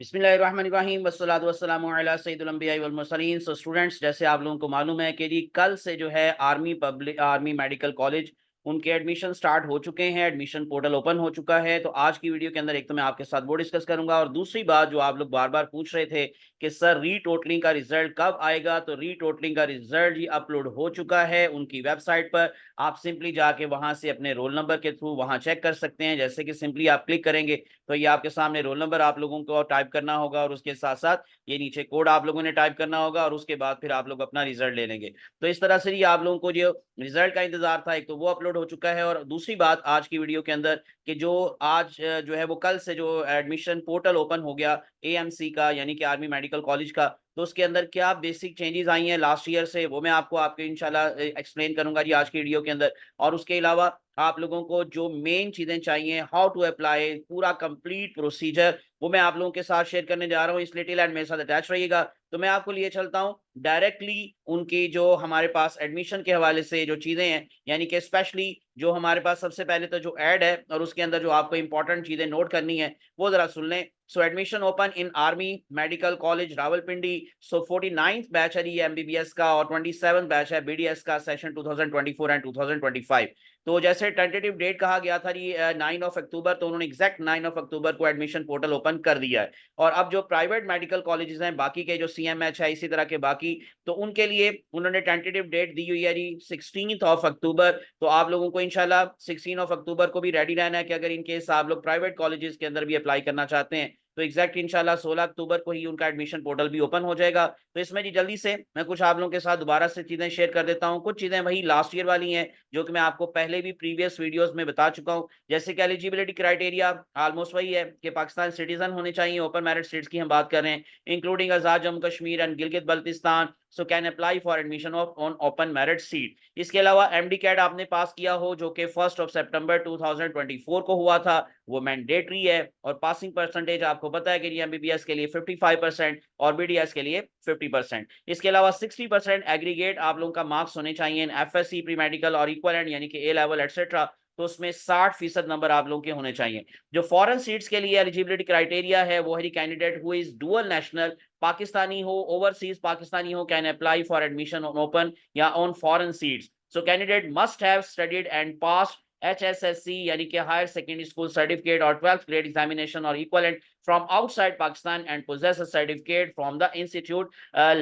बिस्मिल्लाहिर्रहमानिर्रहीम वस्सलातु वस्सलामु अला सय्यिदिल अंबिया'i वल मुरसलीन। सो स्टूडेंट्स, जैसे आप लोगों को मालूम है कि जी कल से जो है आर्मी मेडिकल कॉलेज उनके एडमिशन स्टार्ट हो चुके हैं। एडमिशन पोर्टल ओपन हो चुका है। तो आज की वीडियो के अंदर एक तो मैं आपके साथ वो डिस्कस करूंगा, और दूसरी बात जो आप लोग बार बार पूछ रहे थे कि सर रीटोटलिंग का रिजल्ट कब आएगा, तो रीटोटलिंग का रिजल्ट ही अपलोड हो चुका है उनकी वेबसाइट पर। आप सिंपली जाके वहां से अपने रोल नंबर के थ्रू वहां चेक कर सकते हैं। जैसे कि सिंपली आप क्लिक करेंगे तो ये आपके सामने रोल नंबर आप लोगों को टाइप करना होगा, और उसके साथ साथ ये नीचे कोड आप लोगों ने टाइप करना होगा, और उसके बाद फिर आप लोग अपना रिजल्ट ले लेंगे। तो इस तरह से ये आप लोगों को जो रिजल्ट का इंतजार था, एक तो वो अपलोड हो चुका है, और दूसरी बात आज की वीडियो के अंदर कि जो आज जो है वो कल से जो एडमिशन पोर्टल ओपन हो गया एएमसी का, यानी कि आर्मी मेडिकल कॉलेज का, तो उसके अंदर क्या बेसिक चेंजेस आई हैं लास्ट ईयर से, वो मैं आपको आपके इंशाल्लाह एक्सप्लेन करूंगा जी आज की वीडियो के अंदर। और उसके अलावा आप लोगों को जो मेन चीजें चाहिए, हाउ टू अप्लाई, पूरा कंप्लीट प्रोसीजर, वो मैं आप लोगों के साथ शेयर करने जा रहा हूँ। इसलिए टिल एंड मेरे साथ अटैच रहिएगा। तो मैं आपको लिए चलता हूँ डायरेक्टली उनकी जो हमारे पास एडमिशन के हवाले से जो चीजें हैं, यानी कि स्पेशली जो हमारे पास सबसे पहले तो जो एड है, और उसके अंदर जो आपको इंपॉर्टेंट चीजें नोट करनी है वो जरा सुन लें। So admission open in army medical college Rawalpindi. So 49th batch है ये एमबीबीएस का, और 27th बैच है बीडीएस का, सेशन 2024 एंड 2025। तो जैसे टेंटेटिव डेट कहा गया था ये 9 अक्टूबर, तो उन्होंने एग्जैक्ट 9 अक्टूबर को एडमिशन पोर्टल ओपन कर दिया है। और अब जो प्राइवेट मेडिकल कॉलेजेस हैं, बाकी के जो सीएमएच है, इसी तरह के बाकी, तो उनके लिए उन्होंने टेंटेटिव डेट दी हुई है जी 16 अक्टूबर। तो आप लोगों को इंशाल्लाह 16 अक्टूबर को भी रेडी रहना है कि अगर इनकेस आप लोग प्राइवेट कॉलेजेस के अंदर भी अप्लाई करना चाहते हैं, तो एग्जैक्ट इंशाल्लाह 16 अक्टूबर को ही उनका एडमिशन पोर्टल भी ओपन हो जाएगा। तो इसमें जी जल्दी से मैं कुछ आप लोगों के साथ दोबारा से चीजें शेयर कर देता हूँ। कुछ चीजें वही लास्ट ईयर वाली हैं जो कि मैं आपको पहले भी प्रीवियस वीडियोस में बता चुका हूँ। जैसे कि एलिजिबिलिटी क्राइटेरिया ऑलमोस्ट वही है कि पाकिस्तान सिटीजन होने चाहिए, ओपन मेरिट स्टेट्स की हम बात कर रहे हैं, including Azad Jammu Kashmir and Gilgit Baltistan, so can apply for admission of on open merit seat. इसके अलावा एमडी कैट आपने पास किया हो, जो कि 1 सितंबर 2024 को हुआ था, वो मैंडेटरी है। और पासिंग परसेंटेज आपको पता है कि एमबीबीएस के लिए 55% और बीडीएस के लिए 50%। इसके अलावा 60% एग्रीगेट आप लोगों का मार्क्स होने चाहिए इन एफएससी, प्री मेडिकल और इक्वलेंट, यानी कि ए लेवल एटसेट्रा। तो उसमें 60% नंबर आप लोगों के होने चाहिए। जो फॉरेन सीट्स के लिए एलिजिबिलिटी क्राइटेरिया है वो है candidate who is dual national, Pakistani हो, ओवरसीज पाकिस्तानी हो, can apply for admission on open या on foreign seats. So candidate must have studied and pass HSSC, यानी कि हायर सेकेंडरी स्कूल सर्टिफिकेट, और 12th ग्रेड एग्जामिनेशन और equivalent from outside Pakistan and possess a certificate from the institute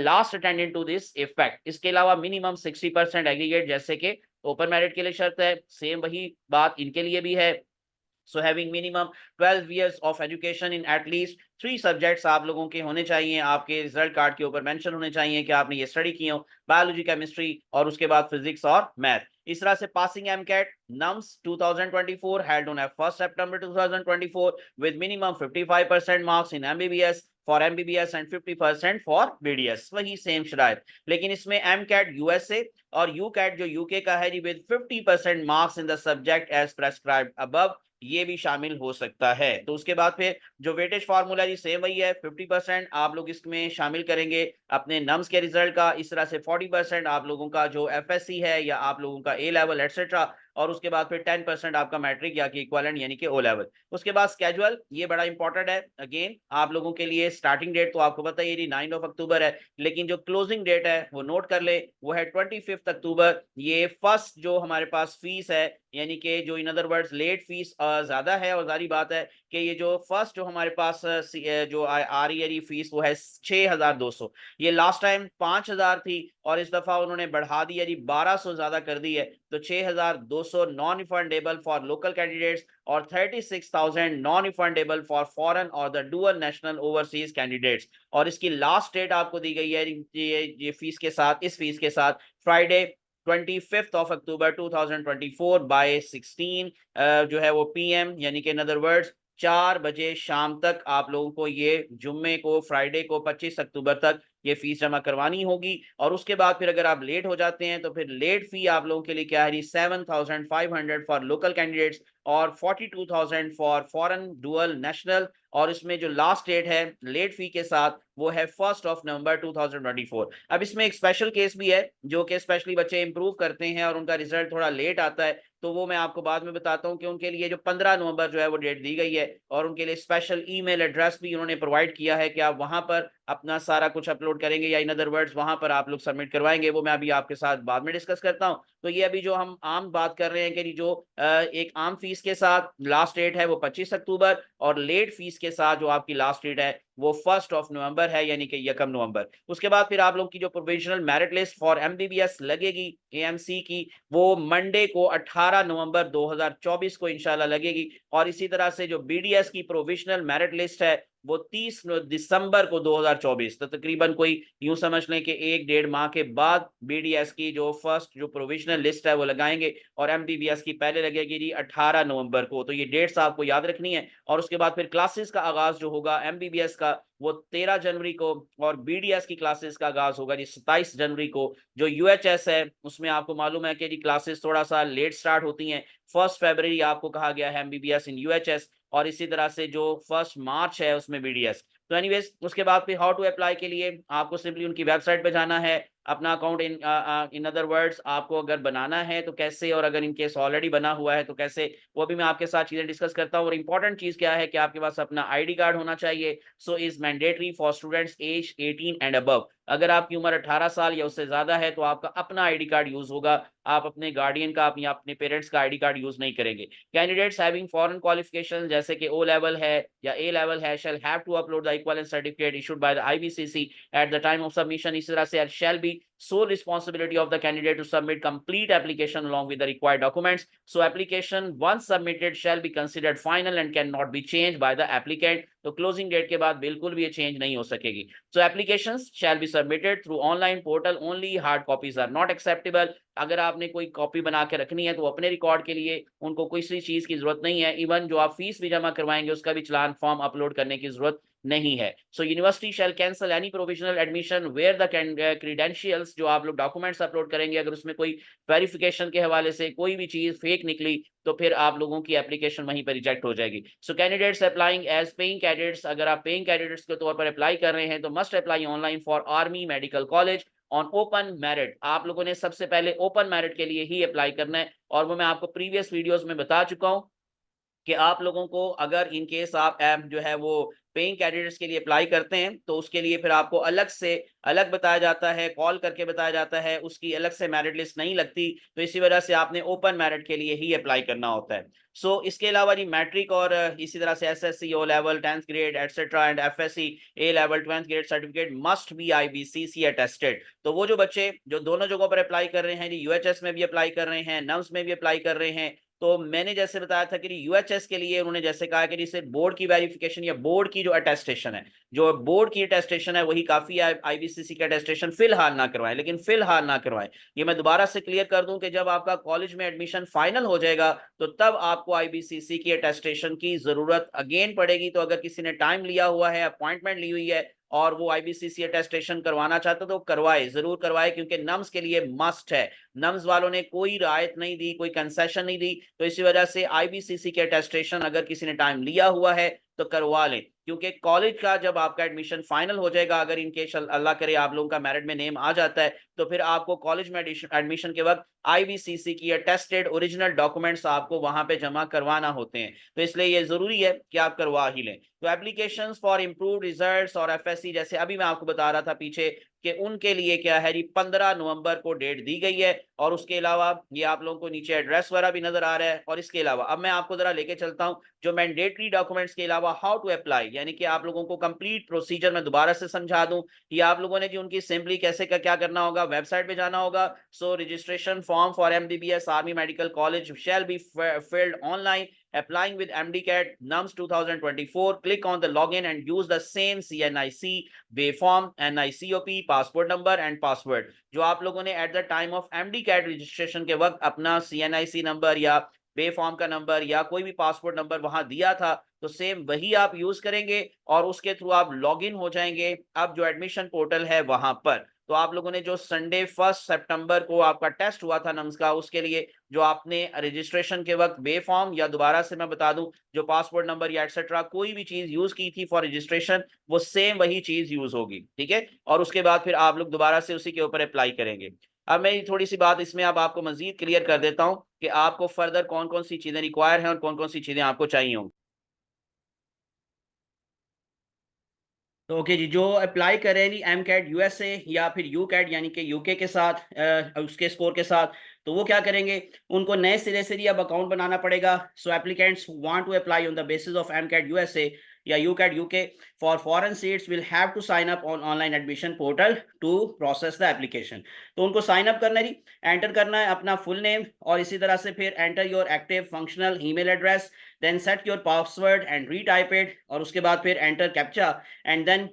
last attendant to this effect. इसके अलावा minimum 60% aggregate, जैसे कि open merit के लिए शर्त है, सेम वही बात इनके लिए भी है। So having minimum 12 years of education in at least 3 subjects आप लोगों के होने चाहिए, आपके रिजल्ट कार्ड के ऊपर मेंशन होने चाहिए कि आपने ये स्टडी की हो, बायोलॉजी, केमिस्ट्री, और उसके बाद फिजिक्स और मैथ। इस तरह से passing AMCAT nums 2024 held on 1 September 2024 with minimum 55% marks in MBBS for MBBS and 50% for BDS, वही सेम शराइत। लेकिन इसमें एम कैट यूएसए और यू कैट जो यूके का है जी with 50% marks in the subject as prescribed above, ये भी शामिल हो सकता है। तो उसके बाद फिर जो वेटेज फार्मूला जी सेम वही है, 50% आप लोग इसमें शामिल करेंगे अपने नम्स के रिजल्ट का। इस तरह से 40% आप लोगों का जो एफएससी है या आप लोगों का ए लेवल एटसेट्रा, और उसके बाद फिर 10% आपका मैट्रिक या कि इक्विवेलेंट यानी कि ओ लेवल। उसके बाद स्केजुअल, ये बड़ा इंपॉर्टेंट है अगेन आप लोगों के लिए। स्टार्टिंग डेट तो आपको पता ही 9 अक्टूबर है, लेकिन जो क्लोजिंग डेट है वो नोट कर ले, वो है 25 अक्टूबर। ये फर्स्ट जो हमारे पास फीस है, यानी कि जो in other words late fees ज्यादा है, और जारी बात है कि ये जो फर्स्ट जो हमारे पास जो आ रही है फीस, वो है 6200। ये लास्ट टाइम 5000 थी, और इस दफा उन्होंने बढ़ा दी है जी 1200 ज्यादा कर दी है। तो 6200 non refundable for local candidates, और 36,000 नॉन रिफंडेबल फॉर फॉरेन और the dual national overseas candidates. और इसकी लास्ट डेट आपको दी गई है ये फीस के साथ, इस फीस के साथ फ्राइडे 25 अक्टूबर 2024 बाय 16 जो है वो पीएम, यानी कि इन अदर वर्ड्स 4 बजे शाम तक आप लोगों को ये जुम्मे को, फ्राइडे को 25 अक्टूबर तक ये फीस जमा करवानी होगी। और उसके बाद फिर अगर आप लेट हो जाते हैं तो फिर लेट फी आप लोगों के लिए क्या है, 7,500 फॉर लोकल कैंडिडेट्स और 42,000 फॉर फॉरेन डुअल नेशनल। और इसमें जो लास्ट डेट है लेट फी के साथ, वो है 1 नवंबर 2024। अब इसमें एक स्पेशल केस भी है, जो कि स्पेशली बच्चे इंप्रूव करते हैं और उनका रिजल्ट थोड़ा लेट आता है, तो वो मैं आपको बाद में बताता हूँ कि उनके लिए जो 15 नवंबर जो है वो डेट दी गई है और उनके लिए स्पेशल ईमेल एड्रेस भी उन्होंने प्रोवाइड किया है कि आप वहां पर अपना सारा कुछ अपलोड करेंगे या इन अदर वर्ड्स वहां पर आप लोग सबमिट करवाएंगे। वो मैं अभी आपके साथ बाद में डिस्कस करता हूँ। तो ये अभी जो हम आम बात कर रहे हैं कि जो एक आम फीस के साथ लास्ट डेट है वो 25 अक्टूबर, और लेट फीस के साथ जो आपकी लास्ट डेट है वो 1 नवंबर है, यानी कि 1 नवंबर। उसके बाद फिर आप लोग की जो provisional merit list for MBBS लगेगी एएमसी की, वो मंडे को 18 नवंबर 2024 को इंशाल्लाह लगेगी। और इसी तरह से जो बीडीएस की प्रोविजनल मेरिट लिस्ट है वो 30 दिसंबर को 2024, तो तकरीबन कोई यूं समझ लें कि 1 डेढ़ माह के बाद बीडीएस की जो फर्स्ट जो प्रोविजनल लिस्ट है वो लगाएंगे, और एमबीबीएस की पहले लगेगी जी 18 नवंबर को। तो ये डेट्स आपको याद रखनी है। और उसके बाद फिर क्लासेस का आगाज जो होगा एमबीबीएस का वो 13 जनवरी को, और बीडीएस की क्लासेस का आगाज होगा जी 27 जनवरी को। जो यूएचएस है उसमें आपको मालूम है कि जी क्लासेस थोड़ा सा लेट स्टार्ट होती हैं, 1 फरवरी आपको कहा गया है एमबीबीएस इन यूएचएस, और इसी तरह से जो 1 मार्च है उसमें बीडीएस। तो एनीवेज उसके बाद फिर हाउ टू अप्लाई के लिए आपको सिंपली उनकी वेबसाइट पे जाना है, अपना अकाउंट इन अदर वर्ड्स आपको अगर बनाना है तो कैसे, और अगर इन केस ऑलरेडी बना हुआ है तो कैसे, वो भी मैं आपके साथ चीजें डिस्कस करता हूँ। और इंपॉर्टेंट चीज क्या है कि आपके पास अपना आईडी कार्ड होना चाहिए। So is mandatory for students age 18 and above. अगर आपकी उम्र 18 साल या उससे ज्यादा है तो आपका अपना आईडी कार्ड यूज होगा, आप अपने गार्डियन का या अपने पेरेंट्स का आईडी कार्ड यूज नहीं करेंगे। कैंडिडेट्स हैविंग फॉरेन क्वालिफिकेशन जैसे कि ओ लेवल है या ए लेवल है shall have to upload the equivalent certificate issued by the IBCC at the time of submission. इस तरह से shall be sole responsibility of the candidate to submit complete application along with the required documents. So application once submitted shall be considered final and cannot be changed by the applicant. तो closing date के बाद बिल्कुल भी ये change नहीं हो सकेगी। So applications shall be submitted through online portal only. Hard copies are not acceptable. अगर आपने कोई कॉपी बना के रखनी है तो अपने रिकॉर्ड के लिए उनको किसी चीज की जरूरत नहीं है। इवन जो आप फीस भी जमा करवाएंगे उसका भी चलान फॉर्म अपलोड करने की जरूरत नहीं है। So university shall cancel any provisional admission where the credentials, जो आप लोग डॉक्यूमेंट्स अपलोड करेंगे अगर उसमें कोई वेरिफिकेशन के हवाले से कोई भी चीज फेक निकली तो फिर आप लोगों की एप्लीकेशन वहीं पर रिजेक्ट हो जाएगी। So candidates applying as paying candidates, अगर आप पेइंग कैंडिडेट्स के तौर पर अप्लाई कर रहे हैं तो must apply online for army medical college on open merit. आप लोगों ने सबसे पहले ओपन मेरिट के लिए ही अप्लाई करना है, और वो मैं आपको प्रीवियस वीडियोस में बता चुका हूं कि आप लोगों को अगर इन केस आप ऐप जो है वो पेइंग कैंडिडेट्स के लिए अप्लाई करते हैं तो उसके लिए फिर आपको अलग से अलग बताया जाता है, कॉल करके बताया जाता है, उसकी अलग से मेरिट लिस्ट नहीं लगती। तो इसी वजह से आपने ओपन मेरिट के लिए ही अप्लाई करना होता है। सो इसके अलावा जी मैट्रिक और इसी तरह से SSC O level 10th grade etcetera and FSC A level 12th grade certificate must be IBCC attested. तो वो जो बच्चे जो दोनों जगहों पर अप्लाई कर रहे हैं, यूएचएस में भी अप्लाई कर रहे हैं, नम्स में भी अप्लाई कर रहे हैं, तो मैंने जैसे बताया था कि यूएचएस के लिए उन्होंने जैसे कहा कि जैसे बोर्ड की वेरिफिकेशन या बोर्ड की जो अटेस्टेशन है, जो बोर्ड की अटेस्टेशन है वही काफी है। आईबीसीसी का अटेस्टेशन फिलहाल ना करवाएं, लेकिन फिलहाल ना करवाएं। ये मैं दोबारा से क्लियर कर दूं कि जब आपका कॉलेज में एडमिशन फाइनल हो जाएगा तो तब आपको आईबीसीसी की अटेस्टेशन की जरूरत अगेन पड़ेगी। तो अगर किसी ने टाइम लिया हुआ है, अपॉइंटमेंट ली हुई है और वो आईबीसीसी अटेस्टेशन करवाना चाहता तो करवाए, जरूर करवाए, क्योंकि नम्स के लिए मस्ट है। नम्स वालों ने कोई रायत नहीं दी, कोई कंसेशन नहीं दी, तो इसी वजह से आईबीसीसी के अटेस्टेशन अगर किसी ने टाइम लिया हुआ है तो करवा लें। क्योंकि कॉलेज का जब आपका एडमिशन फाइनल हो जाएगा, अगर इनकेस अल्लाह करे आप लोगों का मेरिट में नेम आ जाता है, तो फिर आपको कॉलेज में एडमिशन के वक्त आईबीसीसी की अटेस्टेड ओरिजिनल डॉक्यूमेंट्स आपको वहां पे जमा करवाना होते हैं। तो इसलिए ये जरूरी है कि आप करवा ही लें। तो एप्लीकेशंस फॉर इम्प्रूव्ड रिजल्ट्स और एफएससी, जैसे अभी मैं आपको बता रहा था पीछे कि उनके लिए क्या है जी 15 नवंबर को डेट दी गई है। और उसके अलावा ये आप लोगों को नीचे एड्रेस वगैरह भी नजर आ रहा है। और इसके अलावा अब मैं आपको जरा लेके चलता हूं जो मैंडेटरी डॉक्यूमेंट्स के अलावा हाउ टू अप्लाई, यानी कि आप लोगों को कंप्लीट प्रोसीजर में दोबारा से समझा दूं। ये आप लोगों ने जी उनकी सिंपली कैसे का क्या करना होगा, वेबसाइट पे जाना होगा। सो registration form for MBBS army medical college shall be filled online applying with MDCAT NUMS 2024. Click on the login and use the same CNIC waveform, NICOP, passport number and password जो आप लोगों ने at the time of MDCAT registration के वक्त अपना CNIC number या बे form का number या कोई भी पासपोर्ट नंबर वहां दिया था, तो सेम वही आप यूज करेंगे और उसके थ्रू आप लॉगिन हो जाएंगे अब जो एडमिशन पोर्टल है वहां पर। तो आप लोगों ने जो संडे 1 सितंबर को आपका टेस्ट हुआ था नम्स का, उसके लिए जो आपने रजिस्ट्रेशन के वक्त बे फॉर्म या दोबारा से मैं बता दूं जो पासपोर्ट नंबर या एक्सेट्रा कोई भी चीज यूज की थी फॉर रजिस्ट्रेशन, वो सेम वही चीज यूज होगी। ठीक है, और उसके बाद फिर आप लोग दोबारा से उसी के ऊपर अप्लाई करेंगे। अब मैं थोड़ी सी बात इसमें अब आपको मजीद क्लियर कर देता हूँ कि आपको फर्दर कौन कौन सी चीजें रिक्वायर हैं और कौन कौन सी चीजें आपको चाहिए होंगी। तो ओके जी, जो अप्लाई करेगी एम कैट यूएसए या फिर यू कैट यानी कि यूके के साथ उसके स्कोर के साथ, तो वो क्या करेंगे, उनको नए सिरे से अब अकाउंट बनाना पड़ेगा। So applicants want to apply on the basis of MCAT USA या UCAT UK for foreign seats will have to sign up on online admission portal to process the application. तो उनको sign up करना है, enter करना है अपना full name, और इसी तरह से फिर enter your active functional email address, then set your password and retype it, और उसके बाद फिर enter captcha and then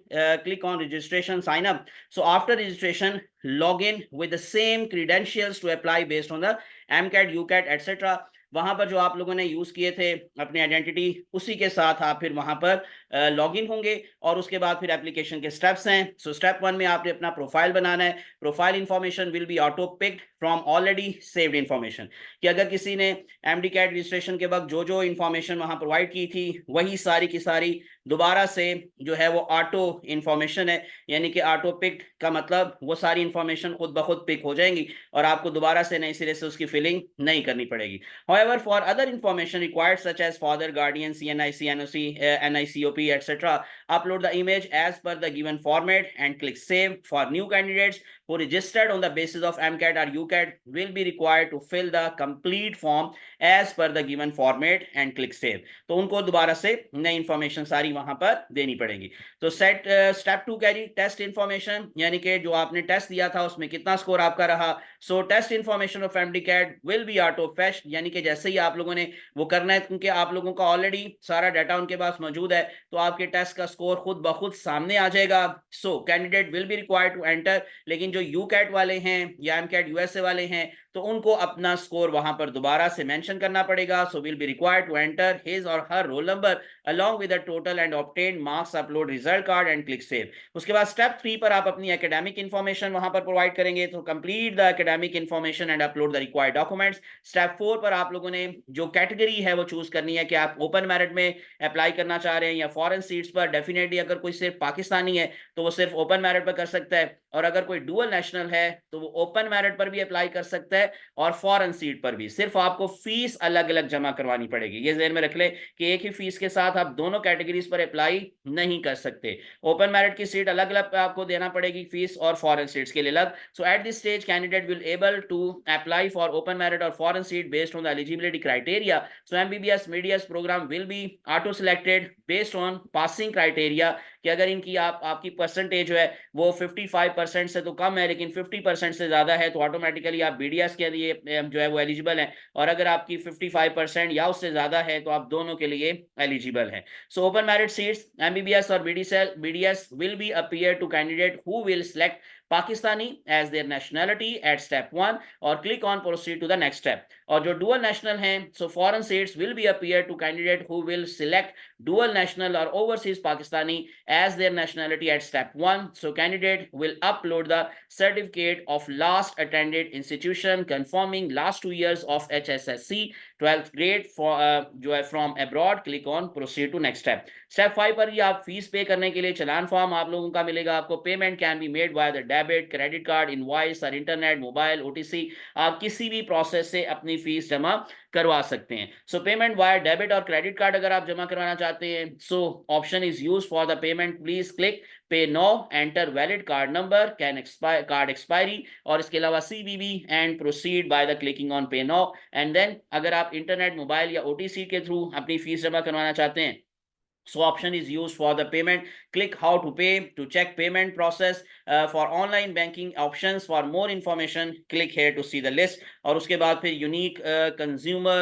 click on registration sign up. So after registration, log in with the same credentials to apply based on the MCAT, UCAT, etc. वहां पर जो आप लोगों ने यूज किए थे अपनी आइडेंटिटी, उसी के साथ आप फिर वहां पर लॉग इन होंगे, और उसके बाद फिर एप्लीकेशन के स्टेप्स हैं। सो स्टेप 1 में आपने अपना प्रोफाइल बनाना है। Profile information will be auto picked from already saved information, कि अगर किसी ने एमडी कैट रजिस्ट्रेशन के वक्त जो जो इंफॉर्मेशन वहां प्रोवाइड की थी, वही सारी की सारी दोबारा से जो है वो ऑटो इंफॉर्मेशन है, यानी कि ऑटो पिक का मतलब वो सारी इंफॉर्मेशन खुद ब खुद पिक हो जाएंगी और आपको दोबारा से नए सिरे से उसकी फिलिंग नहीं करनी पड़ेगी। However, for other information required such as father, guardian, CNIC, NOC, NICOP, etc., upload the image as per the given format and click save. For new candidates who registered on the basis of MCAT or UCAT will be required to fill the complete form as per the given format and click save. तो उनको दोबारा से नई information सारी वहां पर देनी पड़ेगी। तो सेट स्टेप 2 क्या जी, टेस्ट इंफॉर्मेशन, यानी कि जो आपने टेस्ट दिया था उसमें कितना स्कोर आपका रहा। So test information of MD cat will be auto fetched, यानी कि जैसे ही आप लोगों ने वो करना है, क्योंकि आप लोगों का ऑलरेडी सारा डाटा उनके पास मौजूद है, तो आपके टेस्ट का स्कोर खुद ब खुद सामने आ जाएगा। So candidate will be required to enter, लेकिन जो यू कैट वाले हैं या एम कैट यूएसए वाले हैं, तो उनको अपना स्कोर वहां पर दोबारा से मेंशन करना पड़ेगा। So will be required to enter his और her roll number along with the total and obtained marks, upload result card and click save. उसके बाद स्टेप 3 पर आप अपनी एकेडमिक इंफॉर्मेशन वहां पर प्रोवाइड करेंगे, तो complete the academic information and upload the required documents. Step 4 पर आप लोगों ने जो कैटेगरी है वो चूज करनी है कि आप ओपन मेरिट में अप्लाई करना चाह रहे हैं या फॉरेन सीट्स पर। डेफिनेटली अगर कोई सिर्फ पाकिस्तानी है तो वो सिर्फ ओपन मेरिट पर कर सकता है, और अगर कोई डुअल नेशनल है तो वो ओपन मेरिट पर भी अप्लाई कर सकता है और फॉरेन सीट पर भी। सिर्फ आपको फीस अलग अलग जमा करवानी पड़ेगी, ये ज़हन में रख ले कि एक ही फीस के साथ आप दोनों कैटेगरीज पर अप्लाई नहीं कर सकते। ओपन मेरिट की सीट अलग अलग आपको देना पड़ेगी फीस, और फॉरेन सीट्स के लिए अलग। So at this stage candidate will able to apply for open merit और foreign seat based on the eligibility criteria. So MBBS मीडियस program will be auto selected based on passing criteria, कि अगर इनकी आपकी percentage जो है वो 55% से तो कम है लेकिन 50% से ज्यादा है, तो ऑटोमेटिकली आप बीडीएस के लिए जो है वो एलिजिबल है, और अगर आपकी 55% या उससे ज्यादा है तो आप दोनों के लिए एलिजिबल है। So open merit seats MBBS और BDS will be appear to candidate who will select Pakistani as their nationality at step 1 और click on proceed to the next step। और जो dual national हैं, so foreign seats will be appear to candidate who will select dual national or overseas Pakistani as their nationality at step 1। So candidate will upload the certificate of last attended institution confirming last 2 years of HSSC 12th grade for जो है from abroad। Click on proceed to next step। Step 5 पर ही आप fees पे करने के लिए चलान form आप लोगों का मिलेगा आपको। Payment can be made by the debit, credit card, invoice और इंटरनेट, मोबाइल, ओटीसी। आप किसी भी प्रोसेस से अपनी फीस जमा करवा सकते हैं। सो पेमेंट वाया डेबिट और क्रेडिट कार्ड अगर आप जमा करवाना चाहते हैं, so option is use for the payment. Please click pay now, enter valid card number, can expire card expiry, और इसके अलावा CVV and proceed by the clicking on pay now. And then अगर आप इंटरनेट, मोबाइल या OTC के through अपनी fees जमा करवाना चाहते हैं, so option is used for the payment। Click how to pay to check payment process। For online banking options for more information click here to see the list। और उसके बाद फिर unique consumer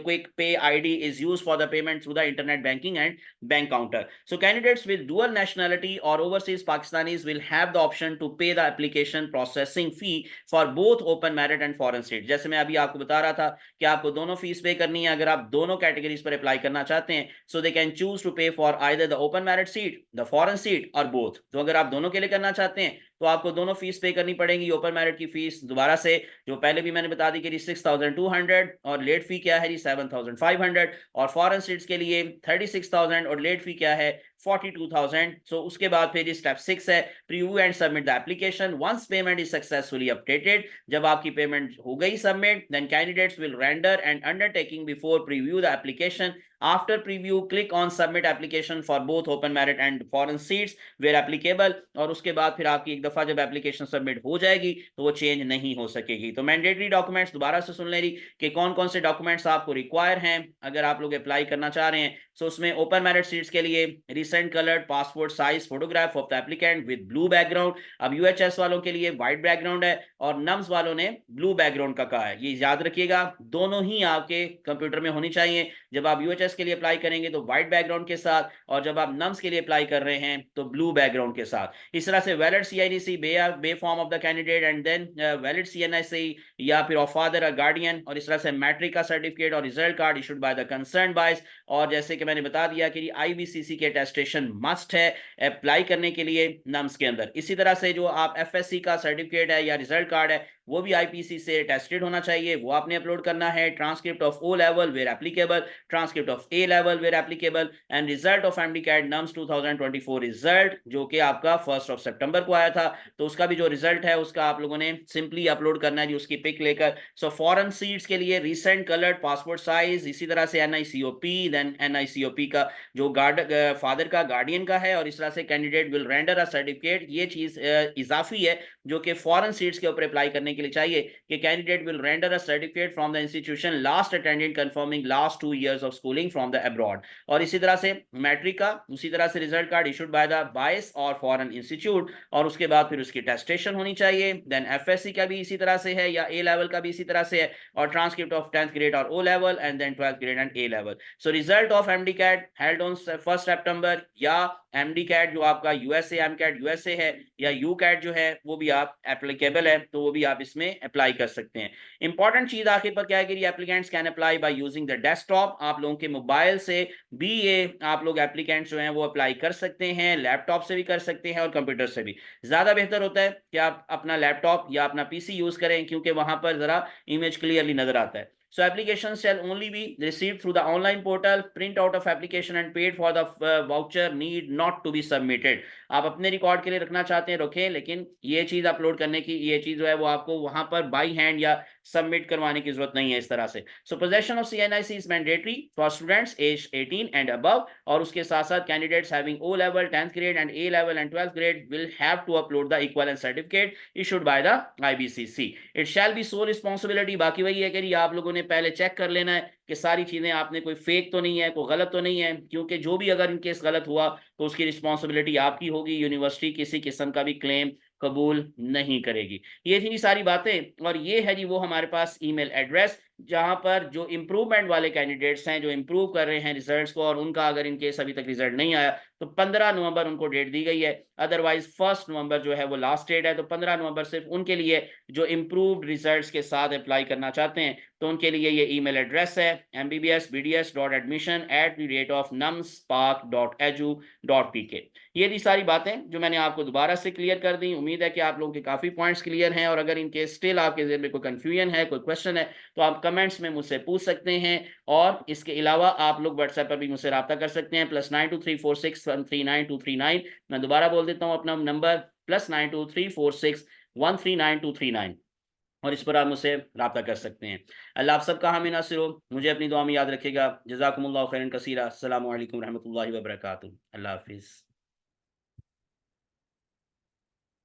quick pay ID is used for the payment through the internet banking and bank counter। So candidates with dual nationality or overseas Pakistanis will have the option to pay the application processing fee for both open merit and foreign seat। जैसे मैं अभी आपको बता रहा था कि आपको दोनों फीस पे करनी है अगर आप दोनों कैटेगरीज पर अप्लाई करना चाहते हैं। so they can choose to pay for either the open merit seat, the foreign seat or both। तो अगर आप दोनों के लिए करना चाहते हैं तो आपको दोनों फीस पे करनी पड़ेगी। ओपन मेरिट की फीस दोबारा से जो पहले भी मैंने बता दी कि 6,200 और लेट फी क्या है जी 7,500, और फॉरेन सीट्स के लिए 36,000 और लेट फी क्या है 42,000। सो उसके बाद फिर स्टेप 6 है preview and submit the application once payment is successfully updated. जब आपकी पेमेंट हो गई सबमिट, then candidates will render and undertaking before preview the application. After preview click on submit application for both open merit and foreign seats where applicable. और उसके बाद फिर आपकी एक दफा जब एप्लीकेशन सबमिट हो जाएगी तो वो चेंज नहीं हो सकेगी। तो मैंडेटरी डॉक्यूमेंट्स दोबारा से सुन ले रही कि कौन कौन से डॉक्यूमेंट्स आपको रिक्वायर हैं अगर आप लोग अप्लाई करना चाह रहे हैं। सो उसमें ओपन मेरिट सीट्स के लिए recent coloured passport size photograph of the applicant with blue background. अब यूएचएस वालों के लिए व्हाइट बैकग्राउंड है और नम्स वालों ने ब्लू बैकग्राउंड का कहा है। ये याद रखिएगा, दोनों ही आपके कंप्यूटर में होनी चाहिए। जब आप यूएचएस के लिए अप्लाई करेंगे तो व्हाइट बैकग्राउंड के साथ, और जब आप नम्स के लिए अप्लाई कर रहे हैं तो ब्लू बैकग्राउंड के साथ। इस तरह से valid CIDC B form of the candidate and then valid CNIC या फिर ऑफ फादर और गार्डियन, और इस तरह से मैट्रिक का सर्टिफिकेट और result card issued by the concern बायस। और जैसे कि मैंने बता दिया कि आईबीसीसी के अटेस्टेशन मस्ट है अप्लाई करने के लिए नम्स के अंदर। इसी तरह से जो आप एफएससी का सर्टिफिकेट है या रिजल्ट कार्ड है वो भी आईपीसी से टेस्टेड होना चाहिए, वो आपने अपलोड करना है। Transcript of O level where applicable, transcript of A level where applicable, and result of MD CAT NUMS 2024 result जो कि आपका 1 सितंबर को आया था। तो उसका भी जो रिजल्ट है उसका आप लोगों ने सिंपली अपलोड करना है जी उसकी पिक लेकर। सो फॉरेन सीट्स के लिए रिसेंट कलर्ड पासपोर्ट साइज, इसी तरह से एनआईसीओपी, देन एनआईसीओपी का जो फादर का गार्डियन का है, और इस तरह से candidate will render a certificate. ये चीज इजाफी है जो कि फॉरेन सीट्स के ऊपर अप्लाई करने के लिए चाहिए कि candidate will render a certificate from the institution last attended confirming last 2 years of schooling from the abroad. और इसी तरह से मैट्रिक का उसी तरह से result card issued by the BISE और फॉरेन इंस्टीट्यूट, और उसके बाद फिर उसकी टेस्टेशन होनी चाहिए। देन एफएससी का भी इसी तरह से है या ए लेवल का भी इसी तरह से है, और ट्रांसक्रिप्ट ऑफ 10th ग्रेड और O level and then 12th grade and A level. So result of MD CAT held on 1 September, या एमडी कैट जो आपका यूएसए एम कैट यूएसए है या यू कैट जो है वो भी आप एप्लीकेबल है, तो वो भी आप इसमें अप्लाई कर सकते हैं। इंपॉर्टेंट चीज आखिर पर क्या है कि applicants can apply by using the desktop. आप लोगों के मोबाइल से भी ये आप लोग एप्लीकेंट्स जो हैं वो अप्लाई कर सकते हैं, लैपटॉप से भी कर सकते हैं और कंप्यूटर से भी। ज्यादा बेहतर होता है कि आप अपना लैपटॉप या अपना पीसी यूज करें क्योंकि वहां पर जरा इमेज क्लियरली नजर आता है। So applications shall only be received through the online portal. Print out of application and paid for the voucher need not to be submitted. आप अपने रिकॉर्ड के लिए रखना चाहते हैं रखें, लेकिन ये चीज अपलोड करने की ये चीज जो है वो आपको वहां पर बाई हैंड या सबमिट करवाने की जरूरत नहीं है इस तरह से। So possession of CNIC is mandatory for students age 18 and above, और उसके साथ साथ candidates having O level 10th grade and A level and 12th grade will have to upload the equivalent certificate issued by the IBCC. It shall be so responsibility, बाकी वही है कि आप लोगों ने पहले चेक कर लेना है कि सारी चीजें आपने कोई फेक तो नहीं है, कोई गलत तो नहीं है, क्योंकि जो भी अगर इनकेस गलत हुआ तो उसकी रिस्पांसिबिलिटी आपकी होगी। यूनिवर्सिटी किसी किस्म का भी क्लेम कबूल नहीं करेगी। ये थी सारी बातें, और ये है जी वो हमारे पास ईमेल एड्रेस जहां पर जो इम्प्रूवमेंट वाले कैंडिडेट्स हैं जो इम्प्रूव कर रहे हैं रिजल्ट्स को, और उनका अगर इनकेस अभी तक रिजल्ट नहीं आया तो 15 नवंबर उनको डेट दी गई है। अदरवाइज 1 नवंबर जो है वो लास्ट डेट है। तो 15 नवंबर सिर्फ उनके लिए जो इम्प्रूव्ड रिजल्ट्स के साथ अप्लाई करना चाहते हैं तो उनके लिए ये ईमेल एड्रेस है mbbs.bds.admission@numspark.edu.pk। ये थी सारी बातें जो मैंने आपको दोबारा से क्लियर कर दी। उम्मीद है कि आप लोगों के काफी पॉइंट्स क्लियर हैं, और अगर इनके स्टिल आपके ज़हन में कोई कंफ्यूजन है, कोई क्वेश्चन है, तो आप कमेंट्स में मुझसे पूछ सकते हैं। और इसके अलावा आप लोग व्हाट्सएप पर भी मुझसे रब्ता कर सकते हैं +92346139 मैं दोबारा बोल देता हूँ अपना नंबर +92346139 और इस पर आप मुझसे रब्ता कर सकते हैं। अल्लाह आप सबका हामी नासिर हो। मुझे अपनी दुआ में याद रखिएगा। जज़ाकुमुल्लाहु खैरन कसीरा। अस्सलामु अलैकुम रहमतुल्लाहि व बरकातुहू। अल्लाह हाफिज़।